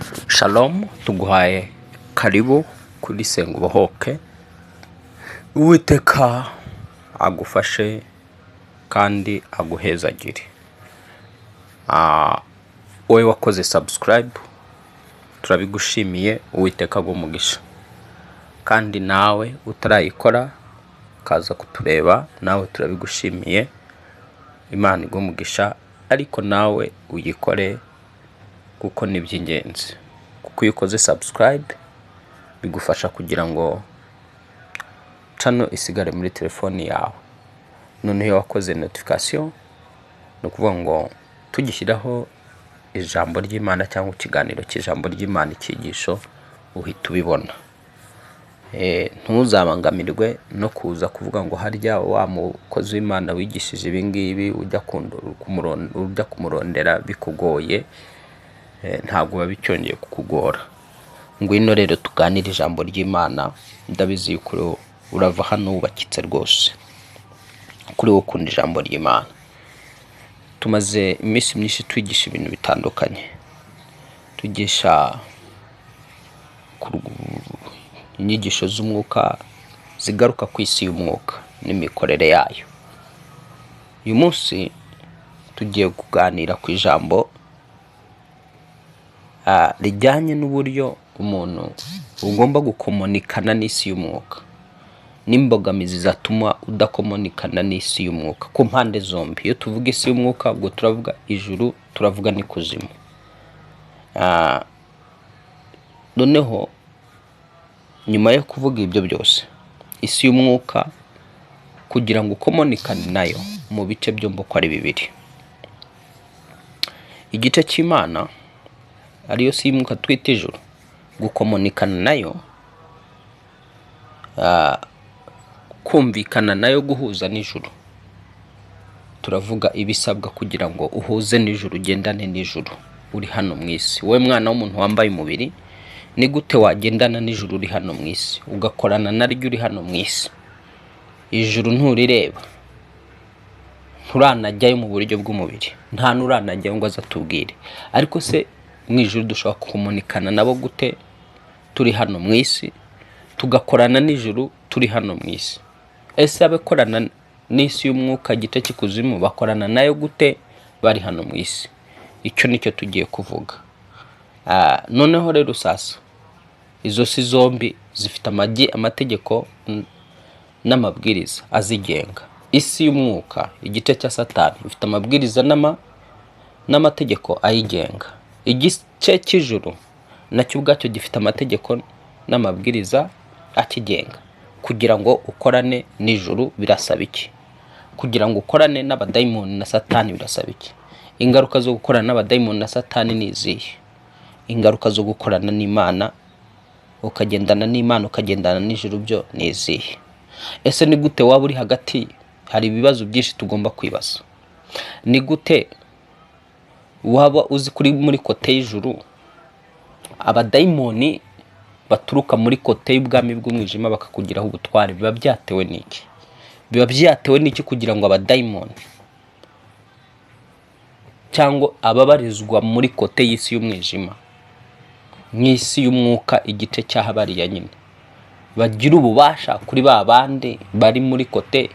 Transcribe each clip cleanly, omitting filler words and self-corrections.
Shalom, tuguhaye karibu kuri Senga Ubohoke. Uwiteka agufashe kandi aguhezagire. Wowe wakoze subscribe, turabigushimiye. Uwiteka agumugisha. Kandi nawe utarayikora kaza kutureba, nawe turabigushimiye. Imana igumugisha, ariko nawe uyikore kuko ni by'ingenzi. Kuko iyo ukoze subscribe bigufasha kugira ngo channel isigare muri telefoni yawe. None iyo wakoze notification no kuvuga ngo tugishyiraho ijambo ry'Imana cyangwa ikiganiro cy'ijambo ry'Imana ikigisho, uhita ubibona. Ntuzabangamirwe no kuza kuvuga ngo harya wa mukozi w'Imana wigishije ibi ngibi ujya kumurondera bikugoye. Ntabwo babicyongeye kukugora. Ngwino rero tuganire ijambo ry'Imana. Ndabizi yuko urava hano wubakitse rwose kuri wo ukunda ijambo ry'Imana. Tumaze iminsi myinshi twigisha ibintu bitandukanye. Tugisha inyigisho z'umwuka zigaruka ku isi y'umwuka n'imikorere yayo. Uyu munsi tugiye kuganira ku ijambo rijyanye n'uburyo umuntu ugomba gukomunikana n'isi y'umwuka, n'imbogamizi zatuma udakomunikana n'isi y'umwuka ku mpande zombi. Iyo tuvuga isi y'umwuka, ubwo turavuga ijuru, turavuga n'ikuzimu. Noneho nyuma yo kuvuga ibyo byose, isi y'umwuka kugira ngo ukomunikane nayo mu bice byombi uko ari bibiri. Igice cy'Imana ariyo si y'umwuka twita ijuru, gukomunikana nayo, kumvikana nayo, guhuza n'ijuru. Turavuga ibisabwa kugira ngo uhuze n'ijuru, ugendane n'ijuru uri hano mu isi. Wowe mwana w'umuntu wambaye umubiri, ni gute wagendana n'ijuru uri hano mu isi, ugakorana naryo uri hano mu isi? Ijuru nturireba, nturanajyayo mu buryo bw'umubiri, nta nuranajyayo ngo azatubwire. Ariko se mu ijuru dushobora kukomunikana nabo gute turi hano mu isi, tugakorana n'ijuru turi hano mu isi? Ese abakorana n'isi y'umwuka igice cy'ikuzimu bakorana nayo gute bari hano mu isi? Icyo nicyo tugiye kuvuga. Noneho rero sasa, izo si zombi zifite amategeko n'amabwiriza azigenga. Isi y'umwuka igice cya Satani ifite amabwiriza n'amategeko ayigenga. Igice cy'ijuru nacyo ubwacyo gifite amategeko n'amabwiriza akigenga. Kugira ngo ukorane n'ijuru birasaba iki? Kugira ngo ukorane n'abadayimoni na Satani birasaba iki? Ingaruka zo gukorana n'abadayimoni na Satani ni izihe? Ingaruka zo gukorana n'Imana, ukagendana n'Imana, ukagendana n'ijuru, byo ni izihe? Ese ni gute waba uri hagati? Hari ibibazo byinshi tugomba kwibaza. Ni gute waba uzi kuri muri kote y'ijuru, abadayimoni baturuka muri kote y'ubwami bw'umwijima bakakugiraho ubutware? Biba byatewe n'iki? Biba byatewe n'iki kugira ngo abadayimoni cyangwa ababarizwa muri kote y'isi y'umwijima, nk'isi y'umwuka igice cyahabariya nyine, bagira ububasha kuri ba bandi bari muri kote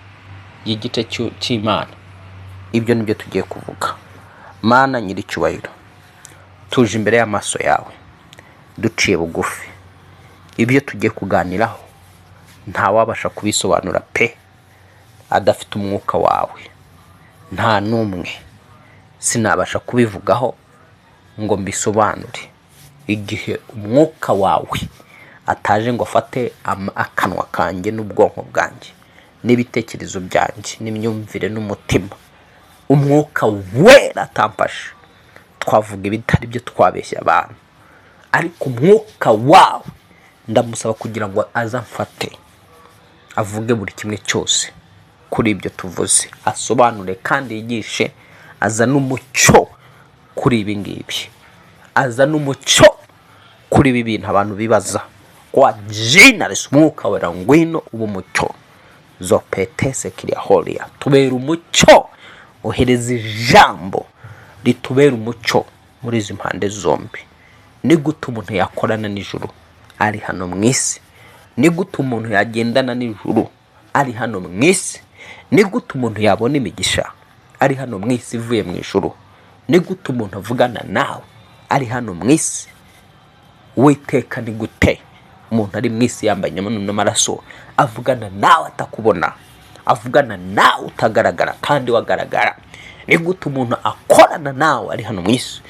y'igice cy'Imana? Ibyo nibyo tugiye kuvuga. Mana nyiricyubahiro, tuje imbere y'amaso yawe duciye bugufi. Ibyo tugiye kuganiraho nta wabasha kubisobanura pe adafite umwuka wawe. Nta n'umwe sinabasha kubivugaho ngo mbisobanure igihe umwuka wawe ataje ngo afate akanwa kanjye n'ubwonko bwanjye n'ibitekerezo byanjye n'imyumvire n'umutima. Umwuka wera atampashe, twavuga ibitari byo, twabeshya abantu. Ariko umwuka wawe ndamusaba kugira ngo azamfate, avuge buri kimwe cyose kuri ibyo tuvuze, asobanure kandi yigishe, azana umucyo kuri ibi ngibi, azana umucyo kuri ibi bintu abantu bibaza. Kwa jina Yesu, umwuka wera ngwino ubu mucyo, zopetese kiriya holia, tubera umucyo, ohereza ijambo ritubera umucyo muri izi mpande zombi. ni gute umuntu yakorana n'ijuru ari hano mu isi? Ni gute umuntu yagendana n'ijuru ari hano mu isi? Ni gute umuntu yabona imigisha ari hano mu isi ivuye mu ijuru? Ni gute umuntu avugana nawe ari hano mu isi? Uwiteka ni gute umuntu ari mu isi yambaye inyama n'amaraso avugana nawe atakubona, avugana nawe utagaragara kandi wagaragara? Ni gute umuntu akorana nawe ari hano mu isi?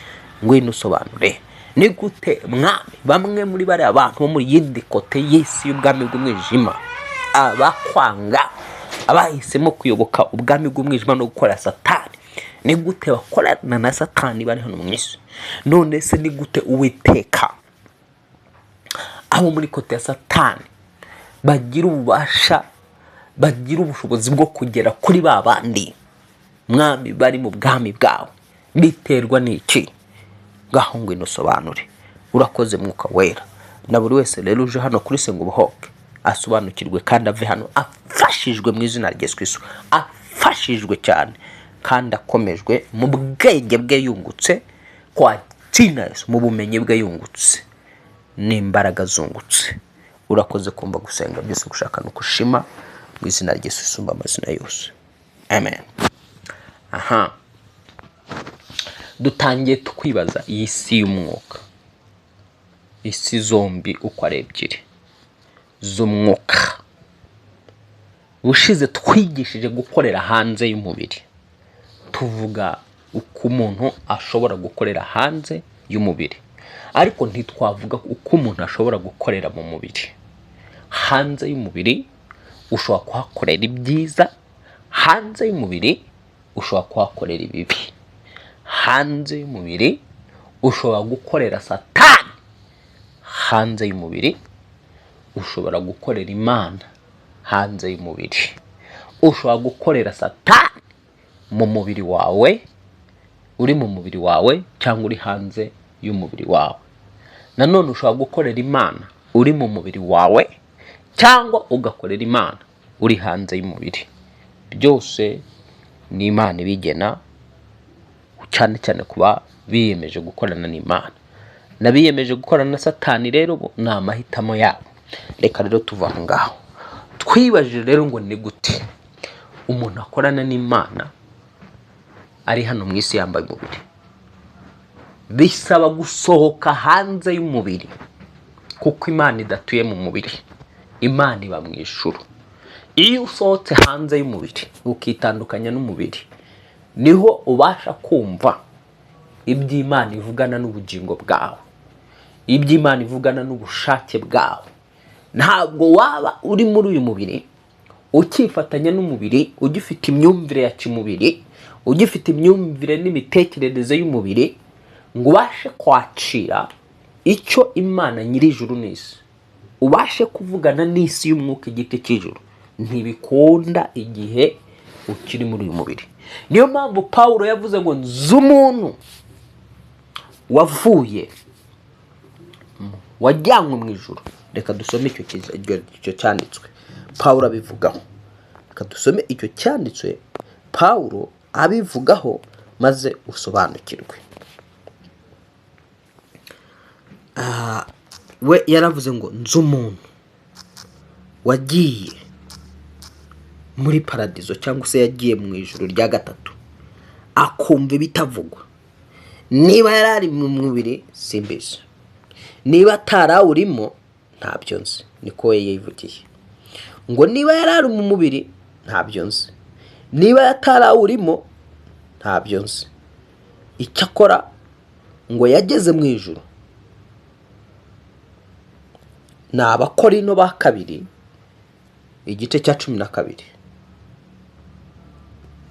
Ngwino usobanure. Ni gute mwami bamwe muri bari abantu bo muri yindi kote y'isi y'ubwami bw'umwijima, abakwanga, abahisemo kuyoboka ubwami bw'umwijima no gukora Satani, ni gute bakorana na Satani bari hano mu isi? None se ni gute Uwiteka abo muri kote ya Satani bagira ububasha, bagira ubushobozi bwo kugera kuri ba bandi mwami bari mu bwami bwawe? Biterwa n'iki? Ngaho ngwino usobanure. Urakoze Mwuka Wera. Na buri wese rero uje hano kuri Senga Ubuhoke asobanukirwe kandi ave hano afashijwe mu izina rya Yesu Kristo, afashijwe cyane kandi akomejwe mu bwenge bwe yungutse kwa Yesu, mu bumenyi bwe yungutse n'imbaraga zungutse. Urakoze kumva gusenga byose gushaka no kushima mu izina rya Yesu usumba amazina yose. Amen. Dutangiye tukwibaza iyi si y'umwuka, isi zombi uko ari ebyiri z'umwuka. Bushize twigishije gukorera hanze y'umubiri, tuvuga uko umuntu ashobora gukorera hanze y'umubiri, ariko ntitwavuga uko umuntu ashobora gukorera mu mubiri. Hanze y'umubiri ushobora kuhakorera ibyiza, hanze y'umubiri ushobora kuhakorera ibibi. Hanze y'umubiri ushobora gukorera Satani, hanze y'umubiri ushobora gukorera Imana. Hanze y'umubiri ushobora gukorera Satani mu mubiri wawe, uri mu mubiri wawe cyangwa uri hanze y'umubiri wawe. Nanone ushobora gukorera Imana uri mu mubiri wawe cyangwa ugakorera Imana uri hanze y'umubiri. Byose ni Imana ibigena, cyane cyane kuba biyemeje gukorana n'Imana. Nabiyemeje gukorana na Satani rero ni amahitamo yabo. Reka rero tuva aho ngaho twibajije rero ngo ni gute umuntu akorana n'Imana ari hano mu isi yambaye umubiri. Bisaba gusohoka hanze y'umubiri, kuko Imana idatuye mu mubiri, Imana iba mu ijuru. Iyo usohotse hanze y'umubiri ukitandukanya n'umubiri, niho ubasha kumva iby'Imana ivugana n'ubugingo bwawe, iby'Imana ivugana n'ubushake bwawe. Ntabwo waba uri muri uyu mubiri ukifatanya n'umubiri, ugifite imyumvire ya kimubiri, ugifite imyumvire n'imitekerereze y'umubiri, ngo ubashe kwakira icyo Imana nyir'ijuru n'isi, ubashe kuvugana n'isi y'umwuka igiti cy'ijuru. Ntibikunda igihe ukiri muri uyu mubiri. Niyo mpamvu Pawulo yavuze ngo nzi umuntu wavuye wajyanywe mu ijuru. Reka dusome icyo cyanditswe Pawulo abivugaho. Reka dusome icyo cyanditswe Pawulo abivugaho maze usobanukirwe. We yaravuze ngo nzi umuntu wagiye muri paradizo cyangwa se yagiye mu ijuru rya gatatu, akumva bitavugwa. Niba yarari mu mubiri simbizi, niba atarawurimo ntabyo nzi. Niko we yivugiye ngo niba yarari mu mubiri ntabyo nzi, niba atarawurimo ntabyo nzi. Icyakora ngo yageze mu ijuru. Ni Abakorino ba kabiri igice cya 12.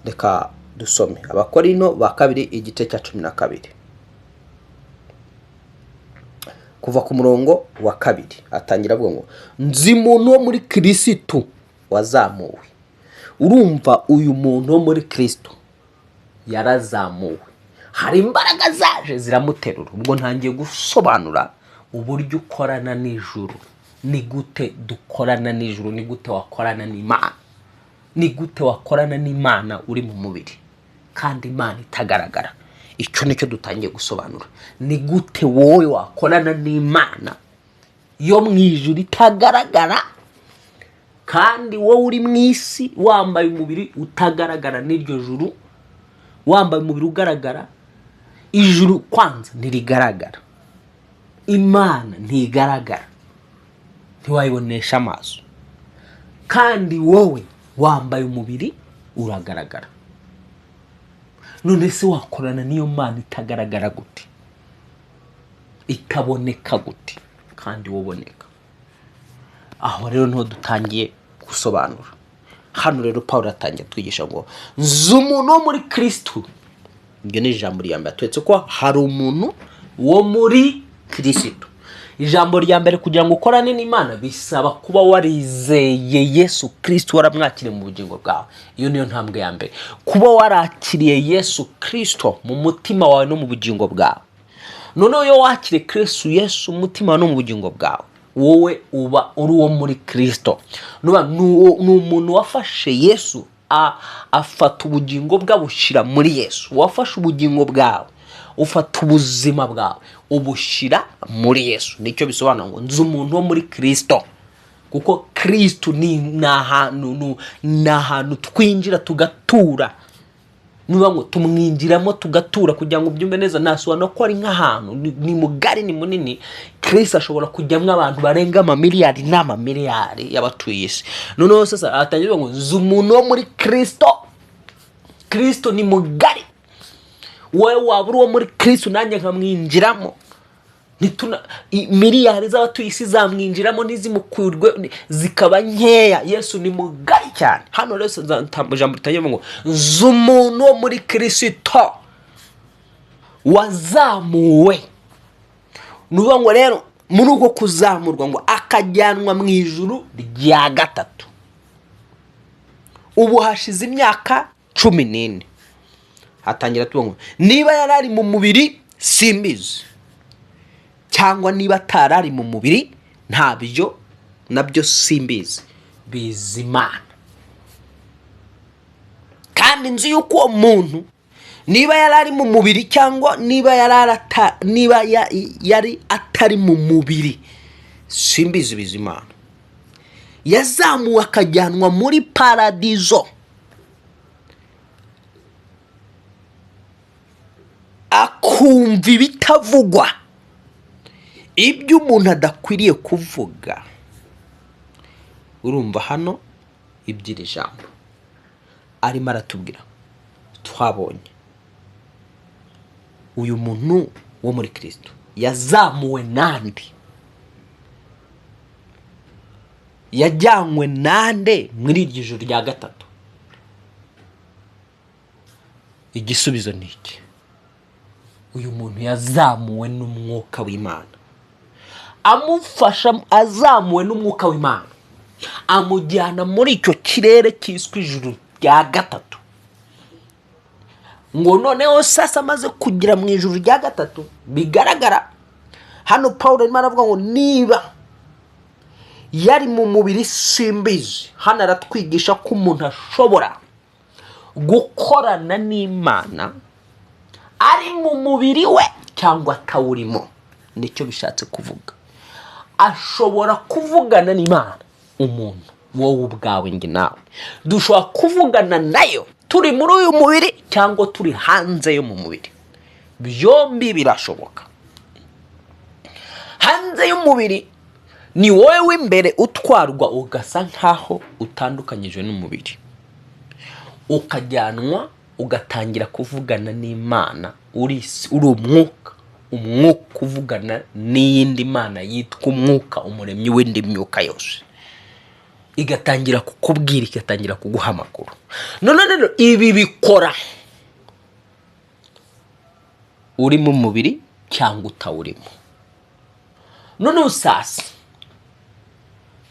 Reka dusome Abakorino ba kabiri igice cya 12 kuva ku murongo wa 2. Atangira avuga ngo nzi umuntu wo muri Kristo wazamuwe. Urumva uyu muntu wo muri Kristo yarazamuwe, hari imbaraga zaje ziramuterura. Ubwo ntangiye gusobanura uburyo ukorana n'ijuru. Ni gute dukorana n'ijuru? Ni gute wakorana n'Imana? Ni gute wakorana n'Imana uri mu mubiri kandi Imana itagaragara? icyo nicyo dutangiye gusobanura. Ni gute wowe wakorana n'Imana yo mu ijuru itagaragara, kandi wowe uri mu isi wambaye umubiri utagaragara n'iryo juru, wambaye umubiri ugaragara. Ijuru kwanza ntirigaragara, Imana ntigaragara, ntiwayibonesha amaso, kandi wowe wambaye umubiri uragaragara. None se wakorana n'iyo Mana itagaragara gute, itaboneka gute, kandi woboneka? Aho rero niho dutangiye gusobanura. Hano rero Pawulo atangiye twigisha ngo nzi umuntu wo muri Kristo. Iryo ni ijambo rya mbere, twetse ko hari umuntu wo muri Kristo. Ijambo rya mbere, kugira ngo ukorane n'Imana bisaba kuba warizeye Yesu Kristo, waramwakiriye mu bugingo bwawe. Iyo niyo ntambwe ya mbere, kuba warakiriye Yesu Kristo mu mutima wawe no mu bugingo bwawe. Noneho iyo wakiriye Kristo Yesu mu mutima no mu bugingo bwawe, wowe uba uri uwo muri Kristo. Ni umuntu wafashe Yesu, afata ubugingo bwawe bushyira muri Yesu. Wafashe ubugingo bwawe, ufata ubuzima bwawe ubushyira muri Yesu. Nicyo bisobanura ngo nzi umuntu wo muri Kristo. Kuko Kristo ni ahantu twinjira tugatura. Nuba ngo tumwinjiramo tugatura, kugira ngo byumve neza. Nasobanura ko ari nk'ahantu ni mugari, ni munini. Kristo ashobora kujyamwo abantu barenga amamiliyari n'amamiliyari y'abatuye isi. Noneho sasa atangira ngo nzi umuntu wo muri Kristo. Kristo ni mugari. Wowe waba uri uwo muri Kristo, nanjye nkamwinjiramo. Miliyari z'abatuye isi zamwinjiramo n'izimukurwe zikaba nkeya. Yesu ni mugari cyane. Hano rero ijambo ritangira ngo nzi umuntu wo muri Kristo wazamuwe. Nuvuga ngo rero muri uko kuzamurwa ngo akajyanwa mu ijuru rya gatatu. Ubu hashize imyaka 14. Hatangira tuvuga ngo niba yarari mu mubiri simbizi, cyangwa niba atarari mu mubiri ntabyo nabyo simbizi, bizi Imana. Kandi nzi yuko uwo muntu niba yarari mu mubiri cyangwa niba yari atari mu mubiri simbizi, bizi Imana. Yazamuwe akajyanwa muri paradizo, akumva ibitavugwa, ibyo umuntu adakwiriye kuvuga. Urumva hano iby'iri jambo arimo aratubwira, twabonye uyu muntu wo muri Kristo yazamuwe nande, yajyanywe nande muri iryo juru rya gatatu. Igisubizo ni iki: uyu muntu yazamuwe n'umwuka w'Imana. Amufasha, azamuwe n'umwuka w'Imana, amujyana muri icyo kirere cyiswe ijuru rya gatatu. Ngo noneho sasa amaze kugira mu ijuru rya gatatu, bigaragara hano Pawulo arimo aravuga ngo niba yari mu mubiri simbizi. Hano aratwigisha ko umuntu ashobora gukorana n'Imana ari mu mubiri we cyangwa atawurimo. Nicyo bishatse kuvuga. Ashobora kuvugana n'Imana, umuntu wowe ubwawe nge nawe dushobora kuvugana nayo turi muri uyu mubiri cyangwa turi hanze yo mu mubiri. Byombi birashoboka. Hanze y'umubiri ni wowe w'imbere utwarwa ugasa nkaho utandukanyije n'umubiri, ukajyanwa ugatangira kuvugana n'Imana. Uri umwuka uvugana n'iyindi Mana yitwa umwuka, umuremyi w'indi myuka yose. Igatangira kukubwira, igatangira kuguha amakuru. None rero ibi bikora uri mu mubiri cyangwa utawurimo. None usasa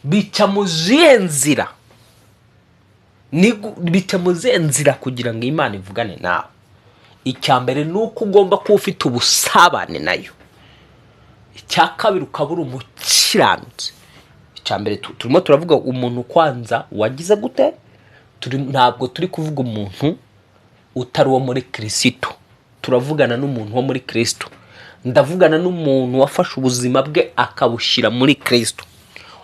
bica mu zihe nzira? Bica mu zihe nzira kugira ngo Imana ivugane nawe? Icya mbere ni uko ugomba kuba ufite ubusabane nayo. Icya kabiri ukaba uri umukiranutsi. Icya mbere turimo turavuga umuntu kwanza wagize gute? Ntabwo turi kuvuga umuntu utari uwo muri Kristo. turavugana n'umuntu wo muri Kristo, ndavugana n'umuntu wafashe ubuzima bwe akabushyira muri Kristo,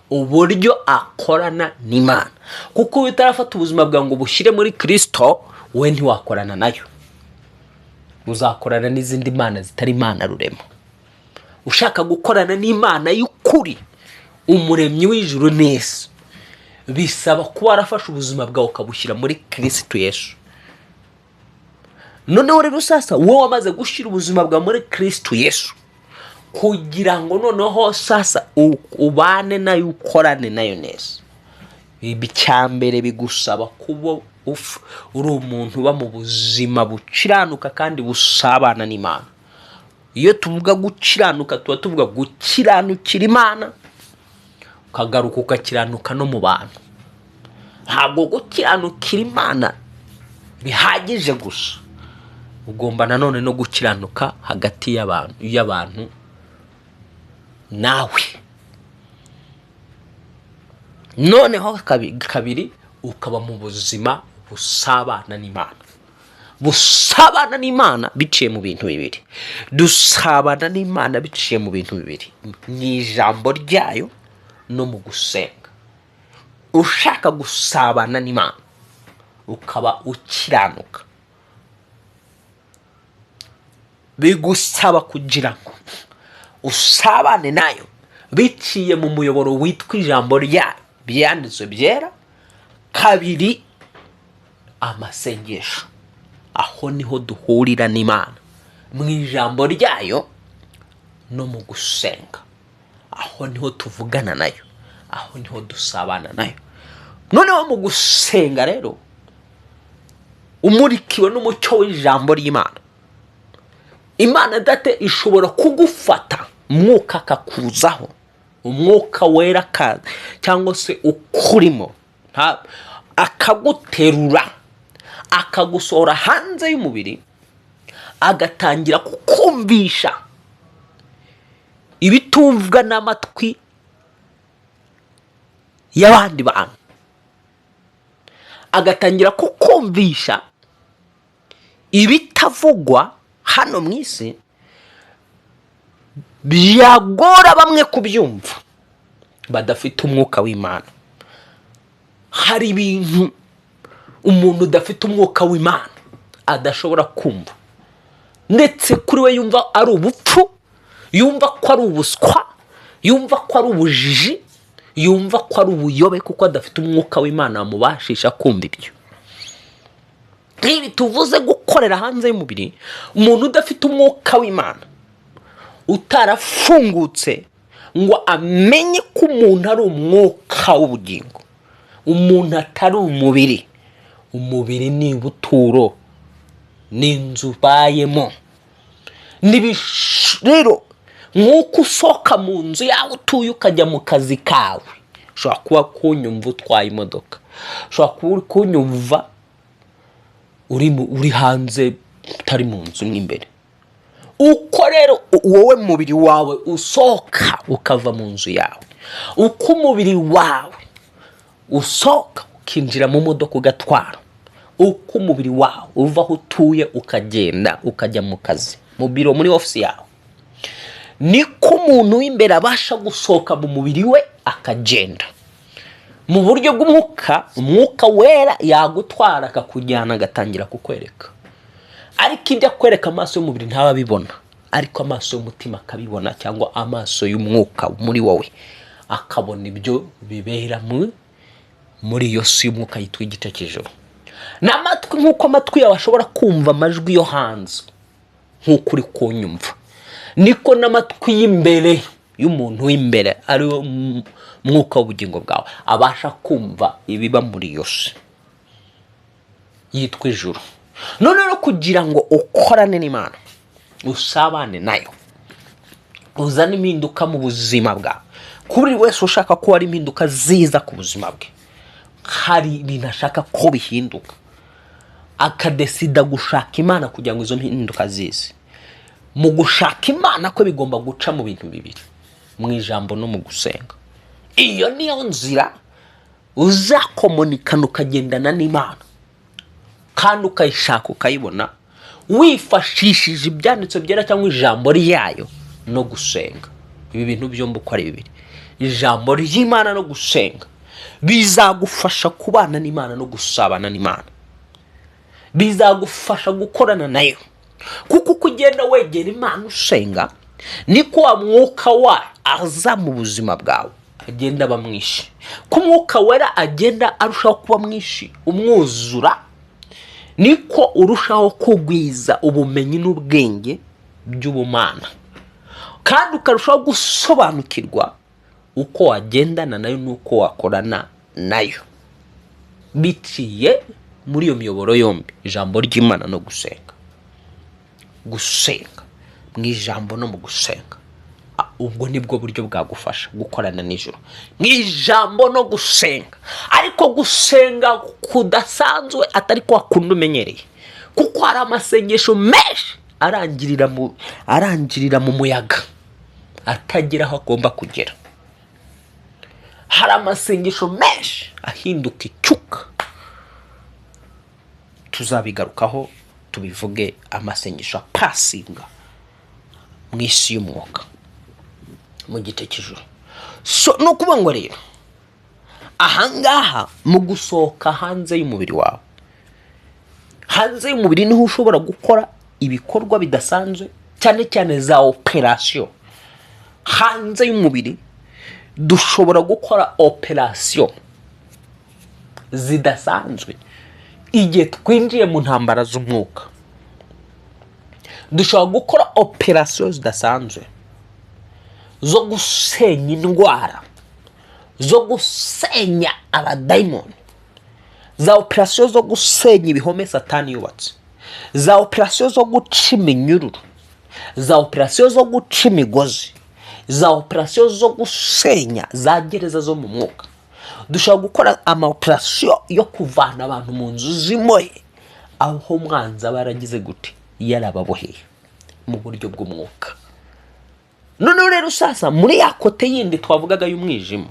uburyo akorana n'Imana. Kuko utarafata ubuzima bwawe ngo bushyire muri Kristo, we ntiwakorana nayo, uzakorana n'izindi mana zitari Imana rurema. Ushaka gukorana n'Imana y'ukuri, umuremyi w'ijuru n'isi, bisaba kuba warafashe ubuzima bwawe ukabushyira muri Kristo Yesu. Noneho rero sasa wowe wamaze gushyira ubuzima bwawe muri Kristo Yesu, kugira ngo noneho sasa ubane nayo, ukorane nayo neza, ibi cyambere bigusaba kuba uri umuntu uba mu buzima buciranuka kandi busabana n'Imana. Iyo tuvuga gukiranuka tuba tuvuga gukiranukira Imana, ukagaruka ukakiranuka no mu bantu. Ntabwo gukiranukira Imana bihagije gusa, ugomba nanone no gukiranuka hagati y'abantu nawe. Noneho kabiri ukaba mu buzima busabana n'Imana. Busabana n'Imana biciye mu bintu bibiri. Dusabana n'Imana biciye mu bintu bibiri, mu ijambo ryayo no mu gusenga. Ushaka gusabana n'Imana ukaba ukiranuka, bigusaba kugira ngo usabane nayo biciye mu muyoboro witwa ijambo ryayo, byanditswe byera. Kabiri, amasengesho. Aho niho duhurira n'Imana, mu ijambo ryayo no mu gusenga. Aho niho tuvugana nayo, aho niho dusabana nayo. Noneho mu gusenga rero, umurikiwe n'umucyo w'ijambo ry'Imana, Imana date ishobora kugufata, umwuka akakuzaho, umwuka wera cyangwa se ukurimo, akaguterura, akagusohora hanze y'umubiri, agatangira kukumvisha ibitumvwa n'amatwi y'abandi bantu, agatangira kukumvisha ibitavugwa hano mu isi, byagora bamwe kubyumva badafite umwuka w'Imana. Hari ibintu umuntu udafite umwuka w'Imana adashobora kumva, ndetse kuri we yumva ari ubupfu, yumva ko ari ubuswa, yumva ko ari ubujiji, yumva ko ari ubuyobe, kuko adafite umwuka w'Imana wamubashisha kumva ibyo. Ibi tuvuze gukorera hanze y'umubiri, umuntu udafite umwuka w'Imana, utarafungutse ngo amenye ko umuntu ari umwuka w'ubugingo, umuntu atari umubiri. Umubiri ni ubuturo, ni inzu ubayemo. Rero nk'uko usohoka mu nzu yawe utuye ukajya mu kazi kawe, ushobora kuba kunyumva utwaye imodoka, ushobora kuba uri kunyumva uri hanze utari mu nzu n'imbere. Uko rero wowe mubiri wawe usohoka ukava mu nzu yawe, uko umubiri wawe usohoka ukinjira mu modoka ugatwara, uko umubiri wawe uva aho utuye ukagenda ukajya mu kazi, mu biro, muri ofisi yawe, niko umuntu w'imbere abasha gusohoka mu mubiri we akagenda. Mu buryo bw'umwuka, umwuka wera yagutwara akakujyana, agatangira kukwereka. Ariko ibyo akwereka amaso y'umubiri ntaba abibona, ariko amaso y'umutima akabibona, cyangwa amaso y'umwuka muri wowe akabona ibyo bibera muri iyo si y'umwuka yitwa igice cy'ijuru. N'amatwi, nk'uko amatwi yawe ashobora kumva amajwi yo hanze nk'uko uri kunyumva, niko n'amatwi y'imbere y'umuntu w'imbere, ari wo mwuka w'ubugingo bwawe, abasha kumva ibiba muri iyo si yitwa ijuru. None rero kugira ngo ukorane n'Imana, usabane nayo, uzane impinduka mu buzima bwawe, kuri wese ushaka ko hari impinduka ziza ku buzima bwe, hari ibintu ashaka ko bihinduka, akadesida gushaka Imana kugira ngo izo mpinduka zize. Mu gushaka Imana ko bigomba guca mu bintu bibiri, mu ijambo no mu gusenga. Iyo niyo nzira uzakomunikana ukagendana n'Imana, kandi ukayishaka ukayibona, wifashishije ibyanditso byera cyangwa ijambo ryayo no gusenga. Ibi bintu byombi uko ari bibiri, ijambo ry'Imana no gusenga, bizagufasha kubana n'Imana no gusabana n'Imana, bizagufasha gukorana nayo. Kuko uko ugenda wegera Imana usenga, niko wa mwuka wa aza mu buzima bwawe agenda aba mwinshi. Ko umwuka wera agenda arushaho kuba mwinshi, umwuzura, niko urushaho kugwiza ubumenyi n'ubwenge by'ubumana, kandi ukarushaho gusobanukirwa uko wagendana nayo n'uko wakorana nayo, biciye muri iyo miyoboro yombi, ijambo ry'Imana no gusenga. Gusenga mu ijambo no mu gusenga, ubwo nibwo buryo bwagufasha gukorana n'ijuru, mu ijambo no gusenga. Ariko gusenga kudasanzwe atari kwa kundi umenyereye, kuko hari amasengesho menshi arangirira mu muyaga atagira aho agomba kugera. Hari amasengesho menshi ahinduka icyuka. Tuzabigarukaho tubivuge, amasengesho apasinga mu isi y'umwuka, mu gice cy'ijuru. So no kuba ngo rero ahangaha mu gusohoka hanze y'umubiri wawe, hanze y'umubiri niho ushobora gukora ibikorwa bidasanzwe, cyane cyane za operation. Hanze y'umubiri dushobora gukora operation zidasanzwe igihe twinjiye mu ntambara z'umwuka. Dushobora gukora operation zidasanzwe zo gusenya indwara, zo gusenya abadayimoni, za operation zo gusenya ibihome Satani yubatse, za operation zo guca iminyururu, za operation zo guca imigozi, za operation zo gusenya za gereza zo mu mwuka. Dushobora gukora ama operation yo kuvana abantu mu nzu zimoye, aho mwanza baragize gute yarababoheye mu buryo bw'umwuka. None rero sasa muri ya kote yindi twavugaga y'umwijima,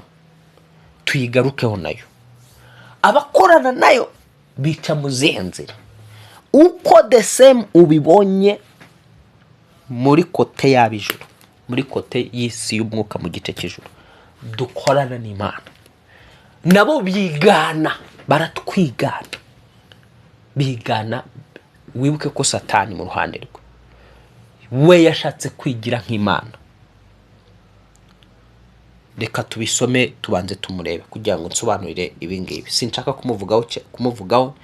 tuyigarukeho nayo. Abakorana nayo bica mu zihe nzira? Uko the same ubibonye muri kote y'abijuru, muri kote y'isi y'umwuka mu gice cy'ijuru, dukorana n'Imana. Nabo bigana, baratwigana, bigana. Wibuke ko Satani mu ruhande rwe we yashatse kwigira nk'Imana. Reka tubisome tubanze tumurebe kugira ngo nsobanurire ibingibi. Sinshaka kumuvugaho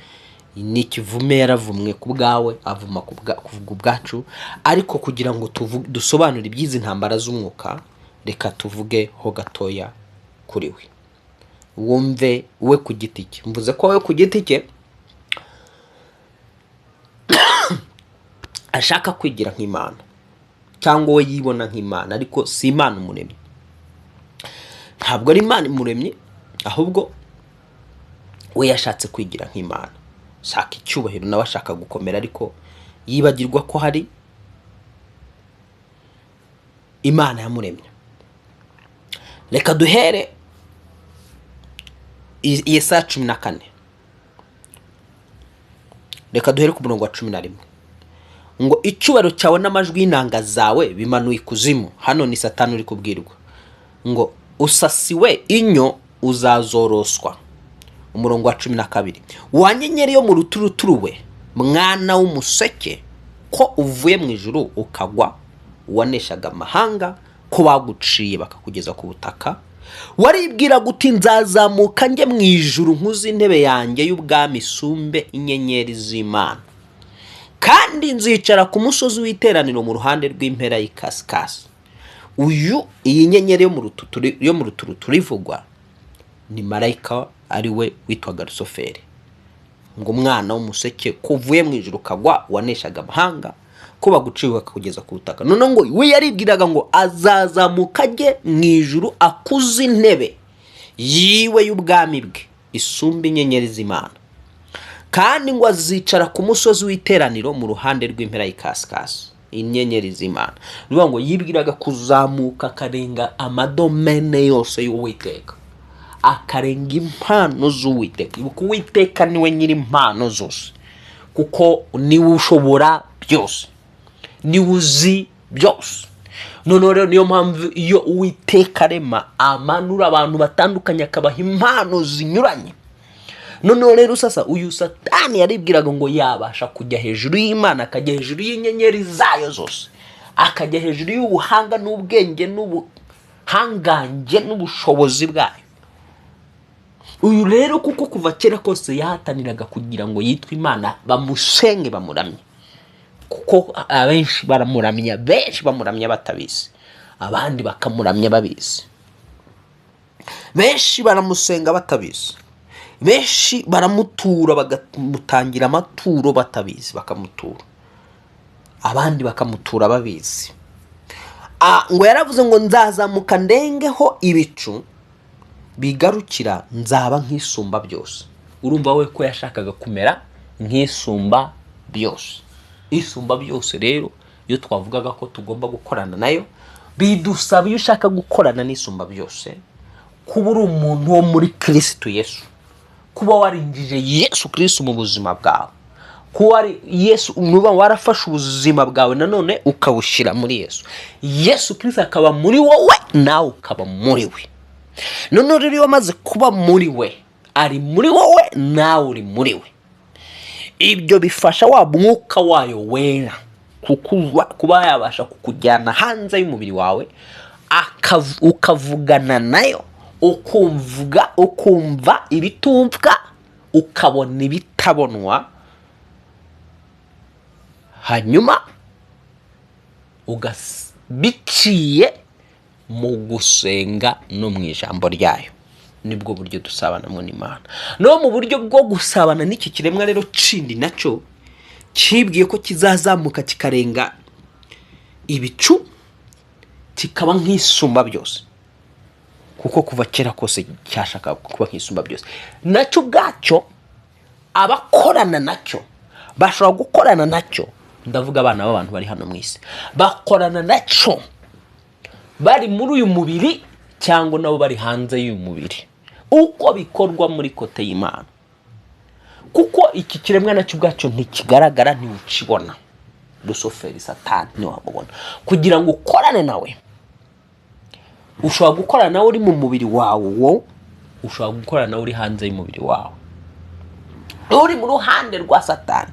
ni ikivume yaravumwe ku bwawe, avuma kuvuga ubwacu, ariko kugira ngo dusobanure ibyizi ntambara z'umwuka, reka tuvuge ho gatoya kuri we. Wumve we ku giti cye. Mvuze ko we ku giti cye ashaka kwigira nk'Imana, cyangwa we yibona nk'Imana, ariko si Imana umuremye. Ntabwo ari Imana umuremye, ahubwo we yashatse kwigira nk'Imana, shaka icyubahiro nawe ashaka gukomera, ariko yibagirwa ko hari Imana yamuremye. Reka duhere Yesaya 14. Reka duhere ku murongo wa 11. Ngo icyubahiro cyawe n'amajwi y'inanga zawe bimanuye ikuzimu. Hano ni Satani uri kubwirwa ngo usasiwe inyo uzazoroswa. Umurongo wa 12. Wa nyenyeri yo mu ruturuturu we, mwana w'umuseke, ko uvuye mu ijuru ukagwa, waneshaga amahanga, ko baguciye bakakugeza ku butaka. Waribwira guti nzazamuka njye mu ijuru nkuzi intebe yanjye y'ubwami isumbe inyenyeri z'Imana, kandi nzicara ku musozi w'iteraniro mu ruhande rw'impera y'ikasikasi. Iyi nyenyeri yo mu ruturuturu ivugwa ni marayika, ari we witwaga Rusoferi. Ngo umwana w'umuseke ko uvuye mu ijuru ukagwa, waneshaga amahanga, ko baguciye bakakugeza ku butaka. None ngo we yaribwiraga ngo azazamuka ajye mu ijuru akuze intebe yiwe y'ubwami bwe isumba inyenyeri z'Imana, kandi ngo azicara ku musozi w'iteraniro mu ruhande rw'impera y'ikasikasi, inyenyeri z'Imana. Niyo ngo yibwiraga kuzamuka akarenga amadomene yose y'Uwiteka, akarenga impano z'Uwiteka. Uwiteka niwe nyiri impano zose, kuko niwe ushobora byose, niwe uzi byose. Noneho rero niyo mpamvu iyo Uwiteka arema amanura abantu batandukanye akabaha impano zinyuranye. Noneho rero sasa uyu Satani yaribwiraga ngo yabasha kujya hejuru y'Imana, akajya hejuru y'inyenyeri zayo zose, akajya hejuru y'ubuhanga n'ubwenge n'ubuhangange n'ubushobozi bwayo. Uyu rero kuko kuva kera kose yahataniraga kugira ngo yitwe Imana, bamusenge bamuramye. Kuko abenshi baramuramya, benshi bamuramya batabizi, abandi bakamuramya babizi. Benshi baramusenga batabizi, benshi baramutura bagamutangira amaturo batabizi, bakamutura, abandi bakamutura babizi. Ngo yaravuze ngo nzazamuka ndengeho ibicu bigarukira, nzaba nk'isumba byose. Urumva we ko yashakaga kumera nk'isumba byose. Isumba byose rero iyo twavugaga ko tugomba gukorana nayo, bidusaba iyo ushaka gukorana n'isumba byose kuba uri umuntu wo muri Kristo Yesu, kuba warinjije Yesu Kristo mu buzima bwawe, kuba ari Yesu nuba warafashe ubuzima bwawe nanone ukabushyira muri Yesu. Yesu Kristo akaba muri wowe, nawe ukaba muri we. None rero iyo amaze kuba muri we, ari muri wowe, nawe uri muri we, ibyo bifasha wa mwuka wayo wera kuba yabasha kukujyana hanze y'umubiri wawe, ukavugana nayo, ukumva ibitumvwa, ukabona ibitabonwa, hanyuma biciye mu gusenga no mu ijambo ryayo. Nibwo buryo dusabanamo n'Imana. No mu buryo bwo gusabana n'iki kiremwa rero cindi nacyo kibwiye ko kizazamuka kikarenga ibicu, kikaba nk'isumba byose. Kuko kuva kera kose cyashaka kuba nk'isumba byose. Nacyo bwacyo abakorana nacyo bashobora gukorana nacyo, ndavuga abana b'abantu bari hano mu isi, bakorana nacyo bari muri uyu mubiri cyangwa nabo bari hanze y'uyu mubiri, uko bikorwa muri kote y'Imana. Kuko iki kiremwa nacyo ubwacyo ntikigaragara, ntiwukibona. Rusoferi Satani ntiwamubona. Kugira ngo ukorane nawe, ushobora gukorana nawe uri mu mubiri wawe, ushobora gukorana nawe uri hanze y'umubiri wawe. Uri mu ruhande rwa Satani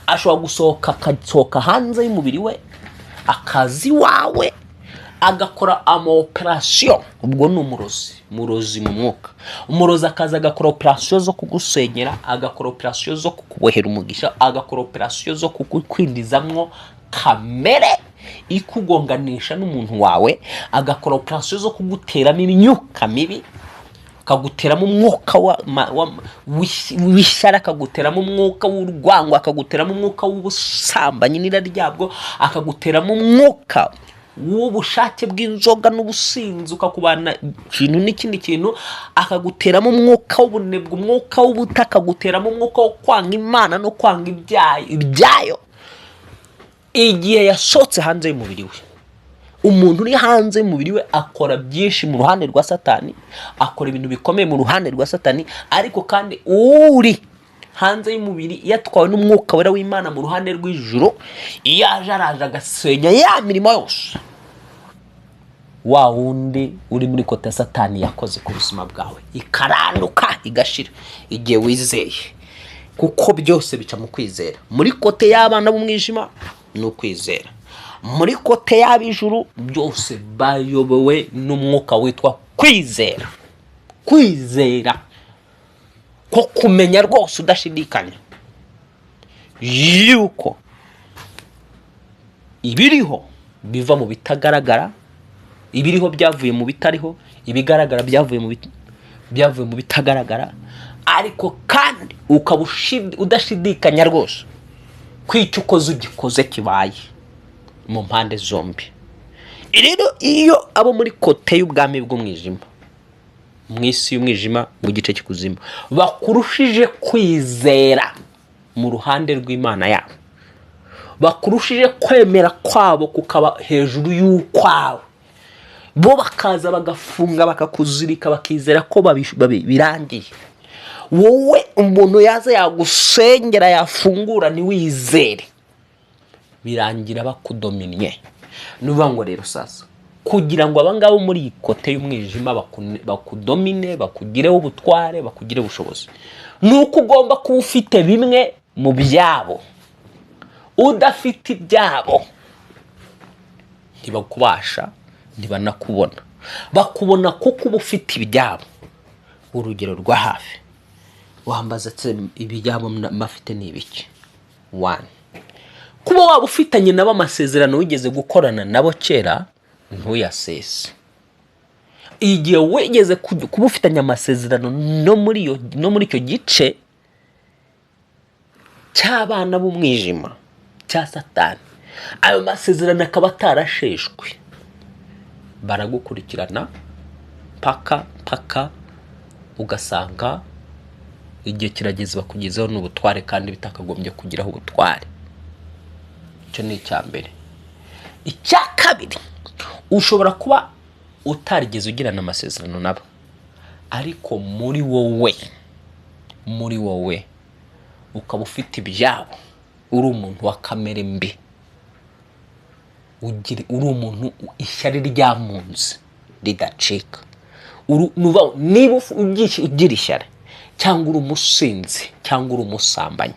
ashobora gusohoka hanze y'umubiri we, akazi wawe, agakora operation. Ubwo ni umurozi mu mwuka. Umurozi akaza agakora operation zo kugusenyera, agakora operation zo kukubohera umugisha, agakora operation zo kukwindizamwo kamere ikugonganisha n'umuntu wawe, agakora operation zo kuguteramo imyuka mibi, akaguteramo umwuka w'ishyara, akaguteramo umwuka w'urwango, akaguteramo umwuka w'ubusambanyi n'irari ryabwo, akaguteramo umwuka w'ubushake bw'inzoga n'ubusinzi, ukakubana ikintu n'ikindi kintu, akaguteramo umwuka w'ubunebwe, umwuka w'ubutaka, akaguteramo umwuka wo kwanga Imana no kwanga ibyayo. Igihe yashotse hanze y'umubiri we, umuntu uri hanze y'umubiri we akora byinshi mu ruhande rwa Satani, akora ibintu bikomeye mu ruhande rwa Satani. Ariko kandi uri hanze y'umubiri yatwawe n'umwuka wera w'Imana mu ruhande rw'Ijuru, yaje araje agasenya ya mirimo yose wa wundi uri muri kote Satani yakoze ku buzima bwawe, ikaranduka igashira igihe wizeye. Kuko byose bica mu kwizera. Muri kote y'abana b'umwijima ni ukwizera, muri kote y'ab'Ijuru byose bayobowe n'umwuka witwa kwizera. Kwizera ko kumenya rwose udashidikanya yuko ibiriho biva mu bitagaragara, ibiriho byavuye mu bitariho, ibigaragara byavuye mu bitagaragara. Ariko kandi ukaba udashidikanya rwose kwicyo ukoze ugikoze kibaye mu mpande zombi. Rero iyo abo muri kote y'ubwami bw'umwijima, mu isi y'umwijima, mu gice cy'ikuzimu, bakurushije kwizera mu ruhande rw'Imana yabo, bakurushije kwemera kwabo kukaba hejuru y'ukwawe, bo bakaza bagafunga bakakuzirika bakizera ko birangiye. Wowe umuntu yaza yagusengera yafungura ntiwizere, birangira bakudominye. Nuvuga ngo rero sasa kugira ngo abangabo muri iyi kote y'umwijima bakudomine, bakugireho ubutware, bakugire ubushobozi, nuko ugomba kuba ufite bimwe mu byabo. Udafite ibyabo ntibakubasha, ntibanakubona. Bakubona kuko uba ufite ibyabo. Urugero rwa hafi wambaza ati ibyabo mafite ni ibiki? 1, kuba waba ufitanye nabo amasezerano wigeze gukorana nabo kera, ntuyasese. Igihe wigeze kuba ufitanye amasezerano no muri icyo gice cy'abana b'umwijima cya Satani, ayo masezerano akaba atarasheshwe, baragukurikirana paka ugasanga igihe kirageze bakugezeho n'ubutware kandi bitakagombye kugiraho ubutware. Icyo ni icya mbere. Icya kabiri, ushobora kuba utarigeze ugirana amasezerano nabo, ariko muri wowe ukaba ufite ibyabo. Uri umuntu wa kamere mbi, uri umuntu ishyari ryamunze ridacika. Niba ugira ishyari, cyangwa uri umusinzi, cyangwa uri umusambanyi,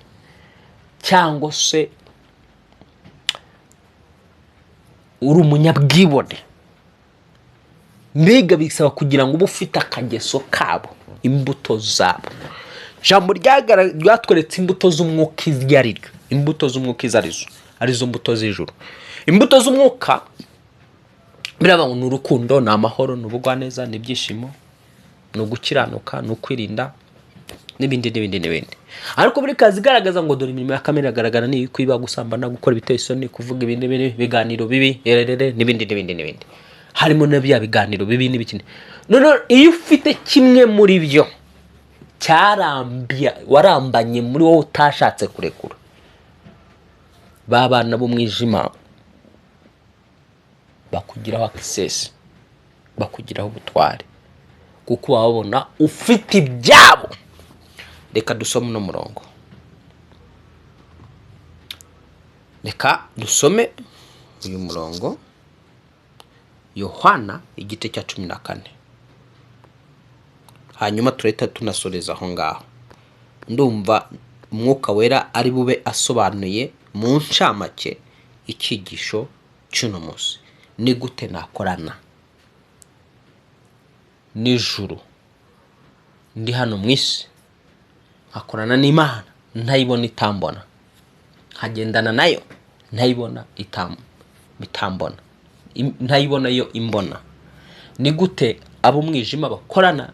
cyangwa se uri umunyabwibone, mbega bisaba kugira ngo ube ufite akageso kabo, imbuto zabo. Jambo ryatweretse imbuto z'umwuka izo imbuto z'umwuka arizo mbuto z'ijuru. Imbuto z'umwuka biravuga ngo urukundo, ni amahoro, ni ubugwaneza, ni ibyishimo, ni ugukiranuka, ni ukwirinda, n'ibindi. Ariko buri kazi igaragaza ngo dore imirimo ya kamere agaragara ni kwiba, gusambana, gukora ibiteye isoni, kuvuga ibindi biganiro bibi, n'ibindi. Harimo na bya biganiro bibi n'ibikindi. None iyo ufite kimwe muri byo warambanye muri wowe utashatse kurekura, babana b'umwijima bakugiraho access, bakugiraho ubutware, kuko babona ufite ibyabo. Reka dusome uno murongo. Reka dusome uyu murongo, Yohana igice cya 14. Hanyuma tureta tunasoreza aho ngaho. Ndumva Umwuka Wera ari bube asobanuye mu ncamake icyigisho cy'uno munsi. Ni gute nakorana n'ijuru ndi hano mu isi, nkakorana n'Imana ntayibona itambona, nkagendana nayo ntayibona itambona, ntayibona yo imbona. Ni gute ab'umwijima bakorana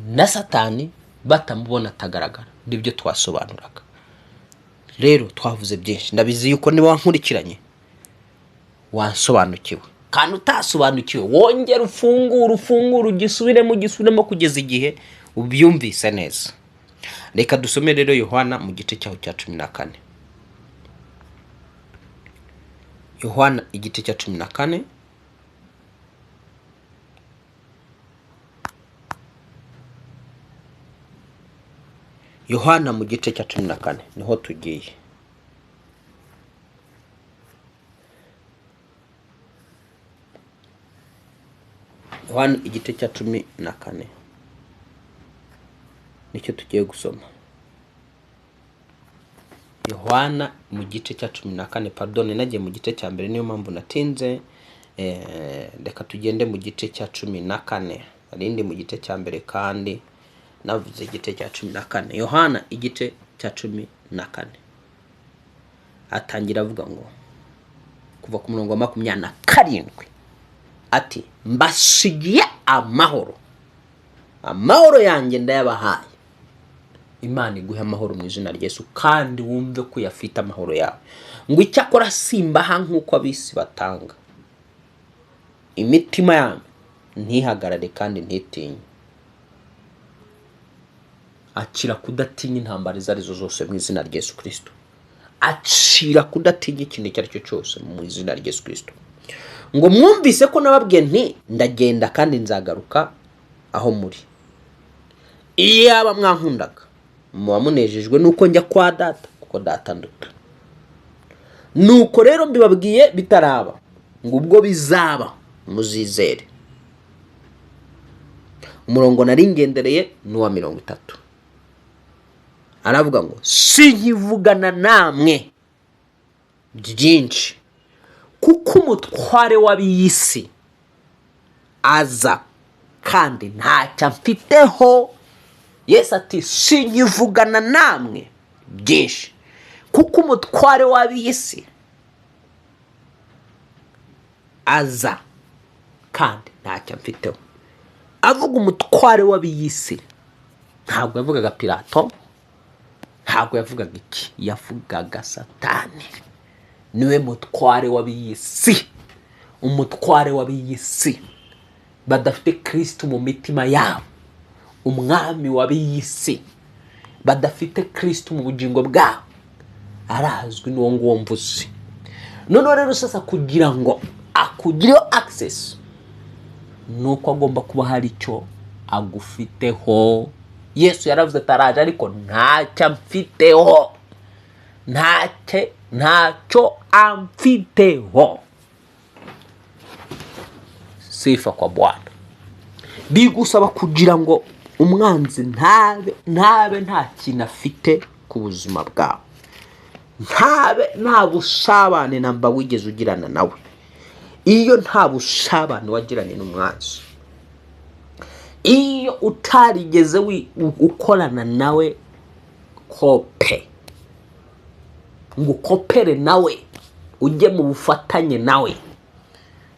na Satani batamubona atagaragara? Nibyo twasobanuraga. Rero twavuze byinshi, ndabizi yuko niba wankurikiranye wansobanukiwe, kandi utasobanukiwe wongera ufungura ugisubiremo kugeza igihe ubyumvise neza. Reka dusome rero Yohana mu gice cyaho cya 14. Yohana igice cya 14. Yohana mu gice cya 14 niho tugiye. Yohana igice cya 14 nicyo tugiye gusoma. Yohana mu gice cya 14, pardon, nagiye mu gice cya mbere niyo mpamvu natinze. Reka tugende mu gice cya 14, arindi mu gice cya mbere kandi navuze igice cya 14. Yohana igice cya 14 atangira avuga ngo kuva ku murongo wa 27 ati, mbasigiye amahoro yanjye ndayabahaye. Imana iguhe amahoro mu izina rya Yesu, kandi wumve ko yafite amahoro yawe. Ngo icyakora simbaha nk'uko abisi batanga. Imitima yanyu ntihagarare kandi ntitinye. Akira kudatinya intambara izo arizo zose mu izina rya Yesu Kristo. Akira kudatinya ikintu icyo ari cyo cyose mu izina rya Yesu Kristo. Ngo mwumvise ko nababwiye nti ndagenda kandi nzagaruka aho muri. Iyaba mwankundaga muba munejejwe nuko njya kwa Data, kuko Data nduta. nuko rero mbibabwiye bitaraba ngo ubwo bizaba muzizere. Umurongo nari ngendereye n'uwa 30. Aravuga ngo sinkivugana namwe byinshi kuko umutware w'ab'isi aza kandi ntacyo mfiteho. Yesu ati sinkivugana namwe byinshi kuko umutware w'ab'isi aza kandi ntacyo mfiteho. Avuga umutware w'ab'isi ntabwo yavugaga Pilato, ntabwo yavugaga iki, yavugaga Satani. Niwe mutware w'ab'isi, umutware w'ab'isi badafite Kristo mu mitima yabo, umwami w'ab'isi badafite Kristo mu bugingo bwabo arazwi n'uwo nguwo mvuze. None rero sasa kugira ngo akugireho access nuko agomba kuba hari icyo agufiteho. Yesu yaravuze ataraje ariko ntacyo amfiteho, ntacyo amfiteho. Sifa kwa Bwana. Bigusaba kugira ngo umwanzi ntabe nta kintu afite ku buzima bwawe, nta busabane namba wigeze ugirana nawe. Iyo nta busabane wagiranye n'umwanzi, iyo utarigeze ukorana nawe kope, ngo ukopere nawe ujye mu bufatanye nawe,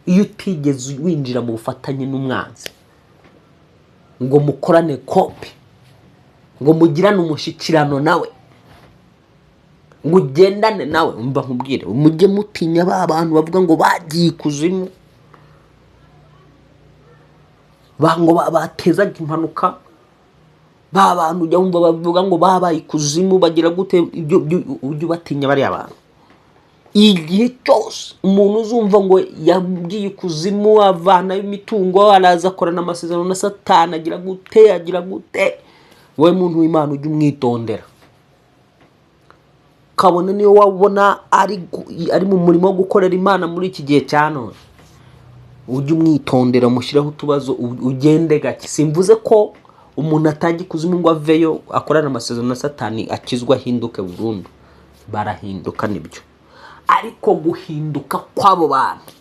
iyo utigeze winjira mu bufatanye n'umwanzi ngo mukorane kope, ngo mugirane umushyikirano nawe, ngo ugendane nawe, umva nkubwire mujye mutinya ba bantu bavuga ngo bagiye ikuzimu, bango batezaga impanuka, ba bantu ujya wumva bavuga ngo babaye ikuzimu bagira gute, ujye batinya bari abantu. Igihe cyose umuntu uzumva ngo yagiye ikuzimu avana imitungo araza akorana amasezerano na Satani agira gute, wowe muntu w'Imana ujye umwitondera. Kabone niyo wabona ari mu murimo wo gukorera Imana muri iki gihe cya none, ujye umwitondera, mushireho utubazo, ugende gake. Simvuze ko umuntu atangiye kuzimu ngo aveyo akorana amasezerano na Satani akizwa ahinduke burundu, barahinduka nibyo, ariko guhinduka kw'abo bantu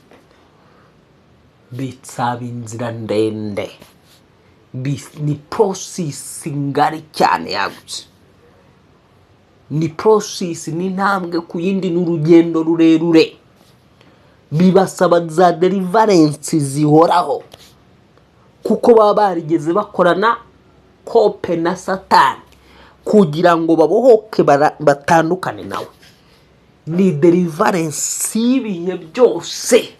bitsaba inzira ndende, ni process ngari cyane yagutse, ni process, ni intambwe ku yindi, n'urugendo rurerure. Bibasaba za deliverance zihoraho kuko baba barigeze bakorana kope na Satani kugira ngo babohoke batandukane nawe. Ni deliverance y'ibihe byose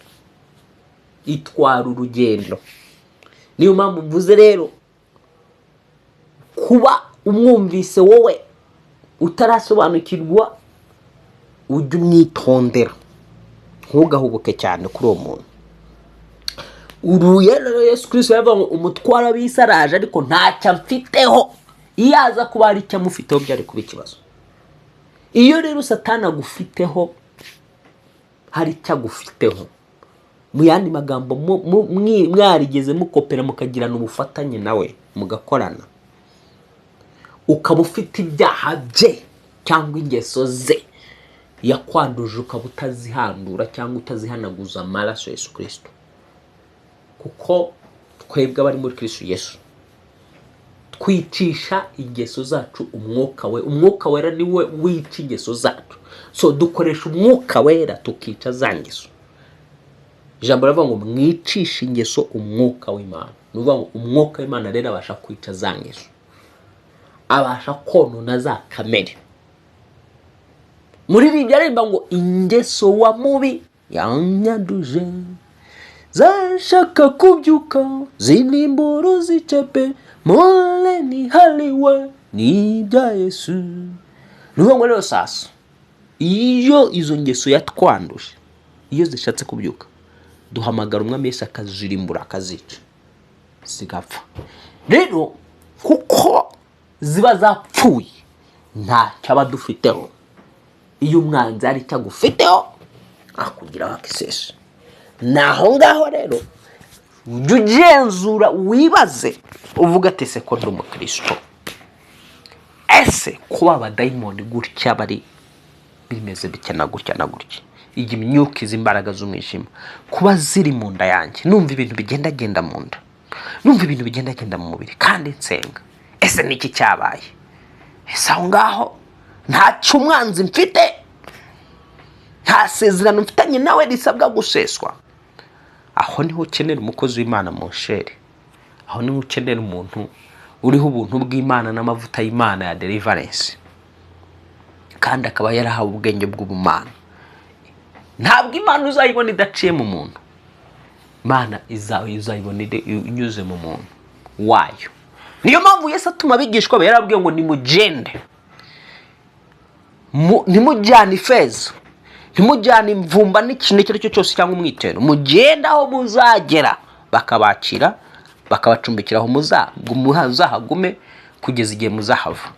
itwara urugendo. Niyo mpamvu mvuze rero kuba umwumvise wowe utarasobanukirwa, ujye umwitondera, ntugahubuke cyane kuri uwo muntu. Uruye rero Yesu Kristo yavuga ngo umutwara w'isi araje ariko ntacyo amfiteho. Iyo aza kuba hari icyo amufiteho byari kuba ikibazo. Iyo rero Satani agufiteho, hari icyo agufiteho, mu yandi magambo mwarigeze mukopera mukagirana ubufatanye nawe mugakorana, ukaba ufite ibyaha bye cyangwa ingeso ze yakwanduje, ukaba utazihandura cyangwa utazihanaguza amaraso Yesu Kristo. Kuko twebwe abari muri Kristo Yesu twicisha ingeso zacu umwuka wera niwe wica ingeso zacu. So dukoresha umwuka wera tukica za ngeso. Ijambo rivuga ngo mwicisha ingeso umwuka w'Imana. Nuvuga ngo umwuka w'Imana rero abasha kwica za ngeso, abasha konona za kamere. Muri Bibiliya arimba ngo ingeso wa mubi yanyanduje, zashaka kubyuka zinimburu zicepe, mole ni haliwe ni bya Yesu. Nuvuga ngo rero sasa iyo izo ngeso yatwanduje, iyo zishatse kubyuka, duhamagara umwami Yesu akazirimbura, akazica zigapfa. Rero kuko ziba zapfuye ntacyo aba dufiteho. Iyo umwanzi ari icyo agufiteho akugiraho access. Naho ngaho rero ugenzura wibaze uvuga ati se ko ndi umukristo, ese kuba abadayimoni gutya bari bimeze bitya na gutya na gutya, iyi myuka izi imbaraga z'umwijima kuba ziri mu nda yanjye, numva ibintu bigenda mu nda, numva ibintu bigenda mu mubiri kandi nsenga, ese niki cyabaye? Ese aho ngaho ntacyo umwanzi mfite, nta sezerano mfitanye nawe risabwa guseswa. Aho niho ukenera umukozi w'Imana mu shere, aho niho ukenera umuntu uriho ubuntu bw'Imana n'amavuta y'Imana ya Deliverance, kandi akaba yarahawe ubwenge bw'ubumana. Ntabwo Imana uzayibona idaciye mu muntu, Imana uzayibona inyuze mu muntu wayo. Niyo mpamvu Yesu atuma abigishwa be yarabwiye ngo nimugende, nimujyane ifeza, nimujyane imvumba n'ikintu icyo ari cyo cyose cyangwa umwitero, mugenda aho muzagera bakabakira, bakabacumbikiraho muzahagume kugeza igihe muzahava.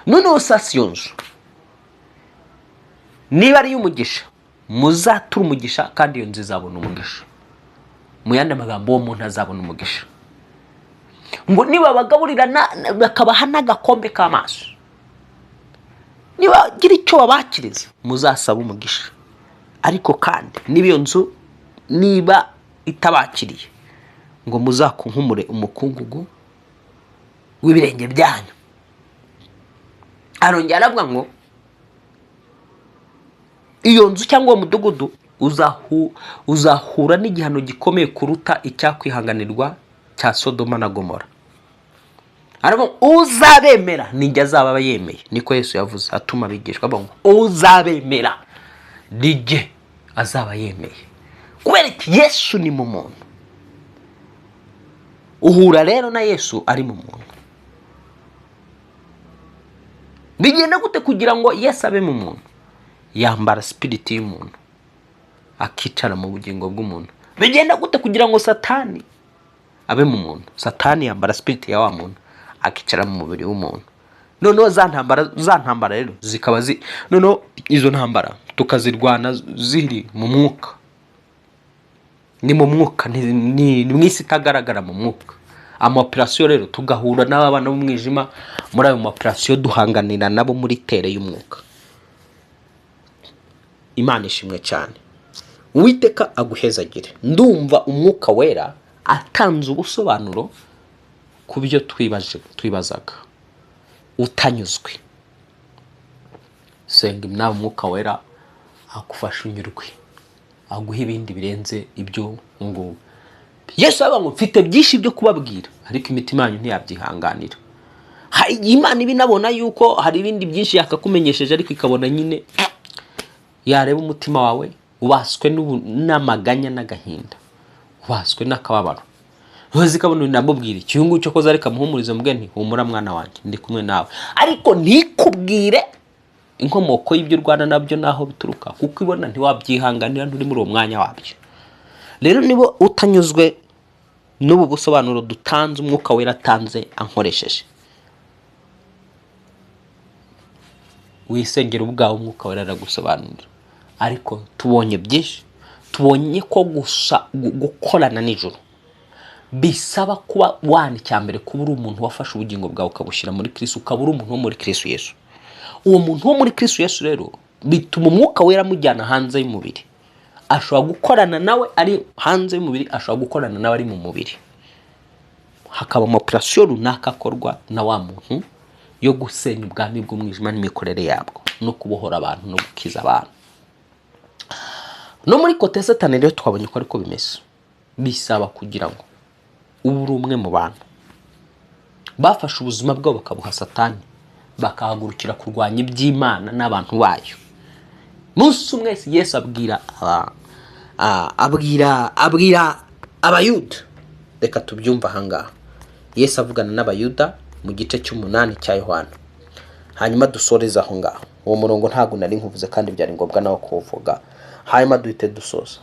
Noneho sasa iyo nzu niba ari umugisha, muzatura umugisha kandi iyo nzu izabona umugisha. Mu yandi magambo, uwo muntu azabona umugisha. Ngo niba bagaburira bakabaha n'agakombe k'amaso, niba gira icyo babakiriza, muzasaba umugisha. Ariko kandi niba iyo nzu niba itabakiriye, ngo muzakunkumure umukungugu w'ibirenge byanyu. Arongera aravuga ngo iyo nzu cyangwa uwo mudugudu uzahura n'igihano gikomeye kuruta icyakwihanganirwa cya Sodoma na Gomora. Aravuga uzabemera nijya azaba yemeye, niko Yesu yavuze atuma abigishwa ngo uzabemera nijye azaba yemeye. Kubera iki? Yesu ni mu muntu. Uhura rero na Yesu ari mu muntu. Bigenda gute kugira ngo Yesu abe mu muntu? Yambara spirit y'umuntu, akicara mu bugingo bw'umuntu. Bigenda gute kugira ngo Satani abe mu muntu? Satani yambara spirit ya wa muntu, akicara mu mubiri w'umuntu. Noneho za ntambara rero zikaba noneho izo ntambara tukazirwana ziri mu mwuka. Ni mu mwuka, ni mwisi itagaragara mu mwuka. Operation rero tugahura n'abana b'umwijima muri ayo operation, duhanganira nabo muri tere y'umwuka. Imana ishimwe cyane. Uwiteka aguhezagire. Ndumva umwuka wera atanze ubusobanuro ku byo twibazaga utanyuzwe. Senga nawe umwuka wera akufasha unyurwe, aguha ibindi birenze ibyo ngo Yesu aba ngo mfite byinshi byo kubabwira, ariko imitima yanyu ntiyabyihanganira. Imana ibinabona yuko hari ibindi byinshi yakakumenyesheje, ariko ikabona nyine yareba umutima wawe ubaswe n'amaganya n'agahinda, ubaswe n'akababaro. Ntuzi kabone ndamubwira icyungu cyo koza reka muhumurize mubwe nti humura mwana wanjye ndi kumwe nawe, ariko ntikubwire inkomoko y'ibyo Rwanda nabyo naho bituruka, kuko ibona ntiwabyihanganira nturi muri uwo mwanya wabyo. Rero nibo utanyuzwe n'ubu busobanuro dutanze, umwuka wera atanze ankoresheje, wisengera ubwawe umwuka wera aragusobanurira. Ariko tubonye byinshi, tubonye ko gukorana n'ijuru bisaba kuba cyambere kuba uri umuntu wafashe ubugingo bwawe ukabushyira muri Kristo, ukaba uri umuntu wo muri Kristo Yesu. Uwo muntu wo muri Kristo Yesu rero bituma umwuka wera mujyana hanze y'umubiri. Ashobora gukorana nawe ari hanze y'umubiri, ashobora gukorana nawe ari mu mubiri. Hakaba operation runaka akorwa na wa muntu yo gusenya ubwami bw'umwijima n'imikorere yabwo, no kubohora abantu no gukiza abantu. No muri kote Satani rero twabonye ko ariko bimeze. Bisaba kugira ngo uri umwe mu bantu bafashe ubuzima bwabo bakabuha Satani, bakahagurukira kurwanya iby'Imana n'abantu bayo. Munsi umwe Yesu abwira abayuda. Reka tubyumva ahangaha. Yesu avugana n'abayuda mu gice cy'8 cya Yohana, hanyuma dusoreza aho ngaho. Uwo murongo ntago nari nkuvuze kandi byari ngombwa nawo kuvuga, hanyuma duhite dusoza.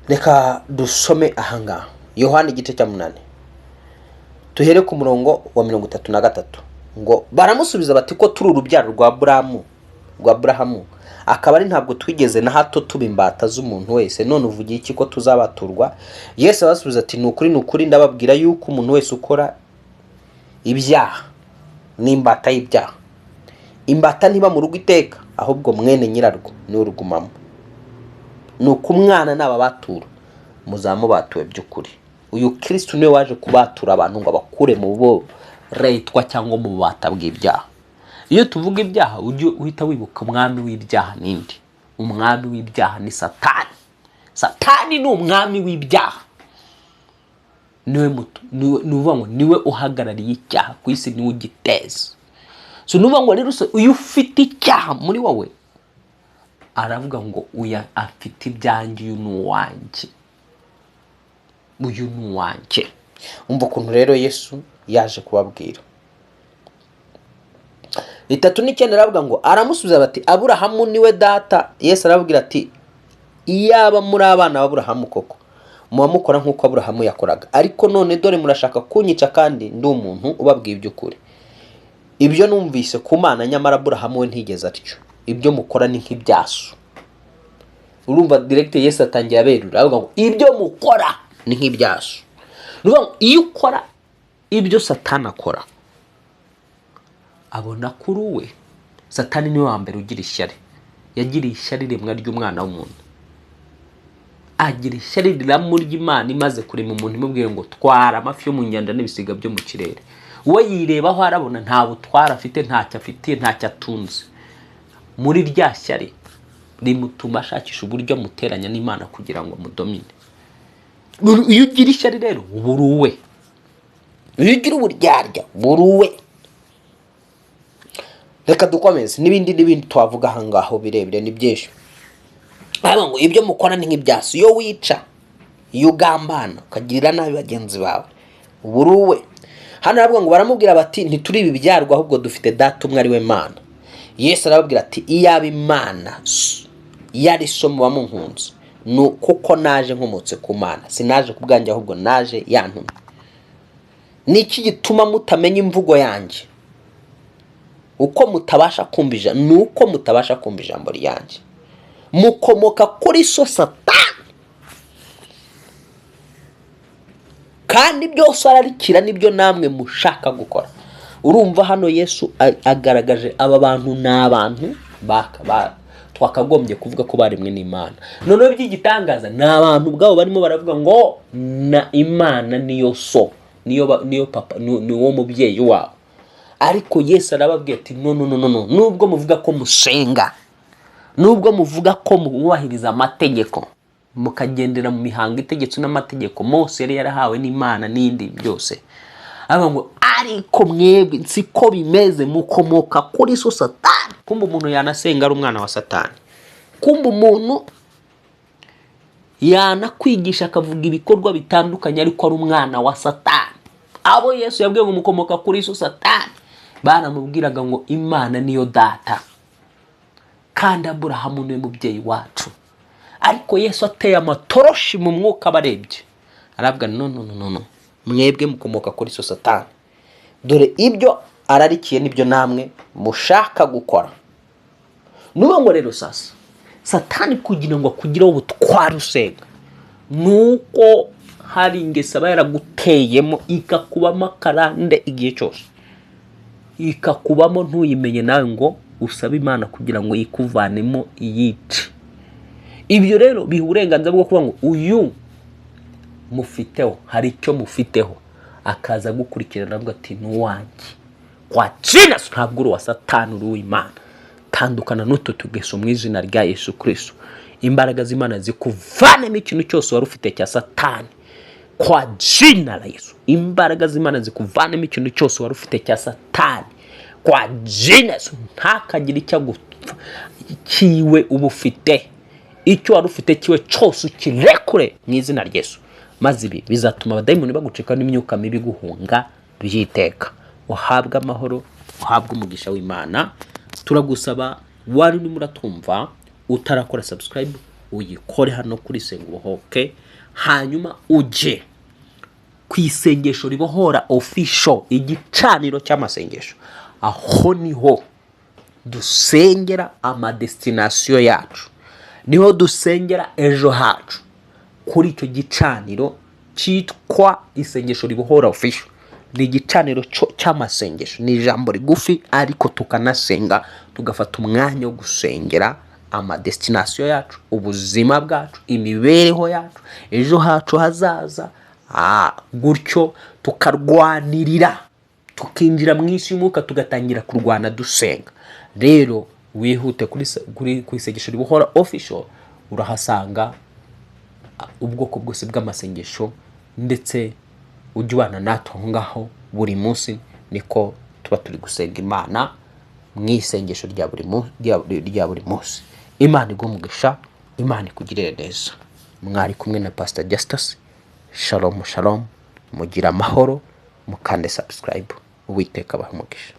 Reka dusome ahangaha Yohana igice cya 8. tuhere ku murongo wa 33 ngo baramusubiza bati ko turi urubyaro rwa Aburahamu akaba ari ntabwo twigeze na hato tubimbata z'umuntu wese none uvugiye iki ko tuzabaturwa. Yesu abasubiza ati nukuri ndababwira yuko umuntu wese ukora ibyaha n'imbata y'ibyaha. Imbata ntiba mu rugo iteka ahubwo mwene nyirarwo ni urugumamo. Nuko umwana n'ababatura muzamubatuwe by'ukuri. Uyu Kristo niwe waje kubatura abantu ngo abakure mu bo retwa cyangwa mu bubata bw'ibyaha. Iyo tuvuga ibyaha ujye uhita wibuka umwami w'ibyaha nindi. Umwami w'ibyaha ni Satani. Satani ni umwami w'ibyaha. Niwe uhagarariye icyaha ku isi, niwe ugiteza. So nuvuga ngo rero uyu ufite icyaha muri wowe aravuga ngo uya afite ibyanjye, uyu nuwanjye. Uyu nuwanjye. Umva ukuntu rero Yesu yaje kubabwira. 39 aravuga ngo aramusubiza bati Aburahamu niwe data. Yesu arababwira ati iyaba muri abana b'Aburahamu koko muba mukora nk'uko Aburahamu yakoraga, ariko none dore murashaka kunyica kandi ndi umuntu ubabwiye iby'ukuri. Ibyo numvise ku Mana, nyamara Aburahamu we ntigeze atyo. Ibyo mukora ni nk'ibyasu. Urumva direct Yesu atangiye aberura avuga ngo ibyo mukora ni nk'ibyasu. Urumva iyo ukora ibyo Satani akora abona kuri we. Satani niwe wa mbere ugira ishyari. Yagiriye ishyari rimwe ry'umwana w'umuntu. Agira ishyari riramurya Imana imaze kurema umuntu imubwiye ngo twara amafi yo mu nyanja n'ibisiga byo mu kirere. We yirebaho arabona nta butwara afite, ntacyo afite, ntacyo atunze. Muri rya shyari rimutuma ashakisha uburyo muteranya n'Imana kugira ngo mudomine. Iyo ugira ishyari rero buruwe. Iyo ugira uburyarya buruwe. Reka dukomeze n'ibindi twavuga hangaho birebire ni byinshi. Aba ngo ibyo mukora ni nk'ibyasu. Iyo wica, iyo ugambana ukagirira nabi bagenzi bawe buruwe. Hano aravuga ngo baramubwira bati ntituri ibi byarwa ahubwo dufite data umwe ari we Mana. Yesu arababwira ati iyaba Imana yari so muba munkunze kuko naje nkomotse ku Mana, sinaje kubwanjye ahubwo naje yantumye. Niki gituma mutamenya imvugo yanjye? Uko mutabasha kumvija nuko mutabasha kumva ijambo ryanjye. Mukomoka kuri so Satani, kandi byose ararikira nibyo namwe mushaka gukora. Urumva hano Yesu agaragaje aba bantu n'abantu twakagombye kuvuga ko barimwe n'Imana. Noneho by'igitangaza n'abantu ubwabo barimo baravuga ngo na Imana niyo so, niyo papa, niwo mubyeyi wabo. Ariko Yesu arababwiye ati no, nubwo muvuga ko musenga, nubwo muvuga ko mwubahiriza amategeko, mukagendera mu mihango itegetswe n'amategeko Mose yari yarahawe n'Imana n'indi byose, aba ngo ariko mwebwe siko bimeze, mukomoka kuri so Satani. Kumbe umuntu yanasenga ari umwana wa Satani. Kumbe umuntu yanakwigisha akavuga ibikorwa bitandukanye ariko ari umwana wa Satani. Abo Yesu yabwiye ngo mukomoka kuri so Satani baramubwiraga ngo Imana niyo data kandi Aburahamu niwe mubyeyi wacu. Ariko Yesu ateye amatoroshi mu mwuka barebye aravuga no, mwebwe mukomoka kuri so Satani, dore ibyo ararikiye nibyo namwe mushaka gukora. Nuko rero sasa Satani kugira ngo akugireho ubutwari usenga, nuko hari ingesa bayaraguteyemo ikakubamo karande igihe cyose, ikakubamo ntuyimenye nawe ngo usaba Imana kugira ngo ikuvanemo iyice. Ibyo rero biha uburenganzira bwo kuvuga ngo uyu mufiteho, hari icyo mufiteho, akaza gukurikirana avuga ati nuwanjye kwa jina ntabwo uri wa Satani uri w'Imana. Tandukana n'utu tugeso mu izina rya Yesu Kristo. Imbaraga z'Imana zikuvanemo ikintu cyose wari ufite cya Satani kwa jina la Yesu. Imbaraga z'Imana zikuvanemo ikintu cyose wari ufite cya Satani kwa jina Yesu. Ntakagira icyo gupfa kiwe ubufite, icyo wari ufite kiwe cyose ukirekure mu izina rya Yesu. Maze ibi bizatuma abadayimoni bagucika n'imyuka mibi guhunga byiteka. Uhabwa amahoro, uhabwa umugisha w'Imana. Turagusaba wari urimo uratumva utarakora subscribe uyikore hano kuri Sengubohoke, hanyuma uje ku isengesho ribohora official, igicaniro cy'amasengesho. Aho niho dusengera amadestination yacu, niho dusengera ejo hacu, kuri icyo gicaniro cyitwa isengesho ribohora official. Ni igicaniro cy'amasengesho, ni ijambo rigufi ariko tukanasenga, tugafata umwanya wo gusengera amadestination yacu, ubuzima bwacu, imibereho yacu, ejo hacu hazaza. Gutyo tukarwanirira, tukinjira mu isi y'umwuka, tugatangira kurwana dusenga. Rero wihute kuri isengesho ribohora official, urahasanga ubwoko bwose bw'amasengesho, ndetse ujye ubana natwe aho ngaho buri munsi. Niko tuba turi gusenga Imana mu isengesho rya buri munsi. Imana igumugisha, Imana ikugirire neza. Mwari kumwe na Pastor Justus. Shalom shalom, mugira amahoro, mukande subscribe. Uwiteka abahe umugisha.